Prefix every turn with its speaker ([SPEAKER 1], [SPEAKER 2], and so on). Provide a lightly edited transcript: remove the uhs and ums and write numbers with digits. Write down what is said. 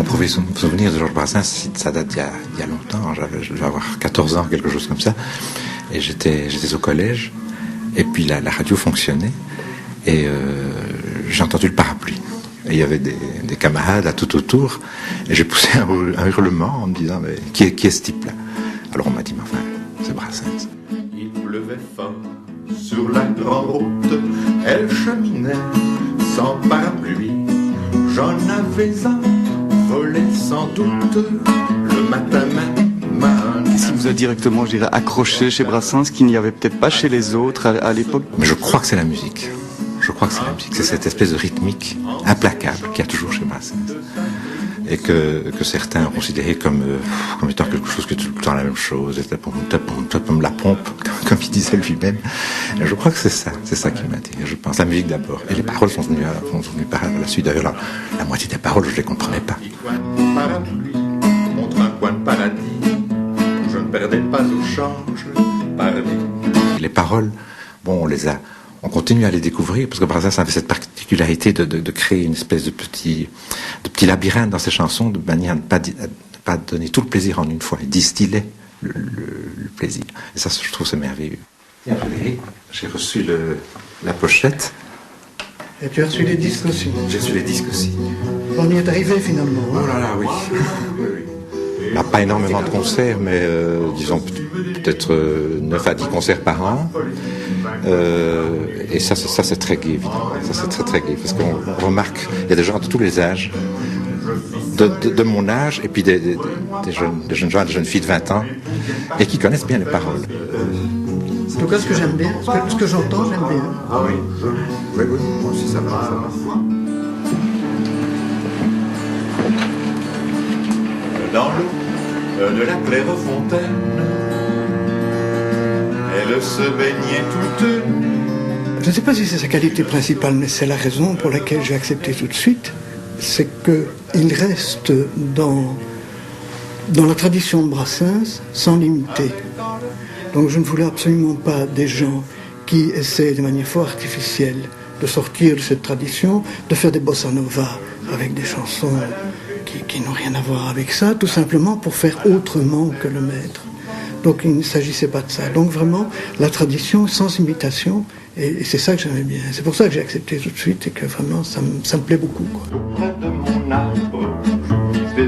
[SPEAKER 1] premier souvenir de Georges Brassens, ça date d'il y a longtemps. Je devais avoir 14 ans, quelque chose comme ça. Et j'étais au collège. Et puis la radio fonctionnait. Et j'ai entendu le parapluie. Et il y avait des camarades là tout autour. Et j'ai poussé un hurlement en me disant, mais qui est ce type-là? Alors on m'a dit, mais enfin, c'est Brassens.
[SPEAKER 2] Il pleuvait fort sur la grande route. Elle cheminait sans parapluie. J'en avais un volé sans doute le matin même.
[SPEAKER 3] Qu'est-ce qui vous a directement, je dirais, accroché chez Brassens, qu'il n'y avait peut-être pas chez les autres à l'époque?
[SPEAKER 1] Mais je crois que c'est la musique. Je crois que c'est la musique. C'est cette espèce de rythmique implacable qu'il y a toujours chez Brassens. Et que certains ont considéré comme étant quelque chose qui est tout le temps la même chose. Comme la pompe, comme il disait lui-même. Et je crois que c'est ça qui m'a dit. Je pense la musique d'abord. Et les paroles sont venues par la suite. D'ailleurs, la moitié des paroles, je ne les comprenais pas.
[SPEAKER 2] Parapluie contre un coin de paradis. Je ne perdais pas au change paradis.
[SPEAKER 1] Les paroles, bon, on continue à les découvrir, parce que Brassens avait cette particularité de créer une espèce de petit labyrinthe dans ses chansons, de manière à ne pas donner tout le plaisir en une fois, il distillait le plaisir. Et ça, je trouve, c'est merveilleux. Tiens, Frédéric, j'ai reçu la pochette.
[SPEAKER 4] Et tu as reçu les disques aussi?
[SPEAKER 1] J'ai reçu les disques aussi.
[SPEAKER 4] On y est arrivé finalement. Hein?
[SPEAKER 1] Oh là là, oui. On n'a pas énormément de concerts, mais disons peut-être 9 à 10 concerts par an. Et ça c'est très gai, évidemment. Ça c'est très très gai, parce qu'on remarque, il y a des gens de tous les âges, de mon âge, et puis des jeunes gens, des jeunes filles de 20 ans, et qui connaissent bien les paroles.
[SPEAKER 4] En tout cas, ce que j'aime bien, ce que j'entends, j'aime bien.
[SPEAKER 1] Ah oui, oui, moi aussi ça va.
[SPEAKER 2] Dans l'eau de la Clairefontaine, elle se baignait toute nue.
[SPEAKER 4] Je ne sais pas si c'est sa qualité principale, mais c'est la raison pour laquelle j'ai accepté tout de suite. C'est qu'il reste dans la tradition de Brassens sans limiter. Donc je ne voulais absolument pas des gens qui essaient de manière fort artificielle de sortir de cette tradition, de faire des bossa nova avec des chansons qui n'ont rien à voir avec ça, tout simplement pour faire autrement que le maître. Donc il ne s'agissait pas de ça. Donc vraiment, la tradition sans imitation, et c'est ça que j'aimais bien. C'est pour ça que j'ai accepté tout de suite et que vraiment, ça me plaît beaucoup, quoi.
[SPEAKER 2] Tout près de mon arbre, des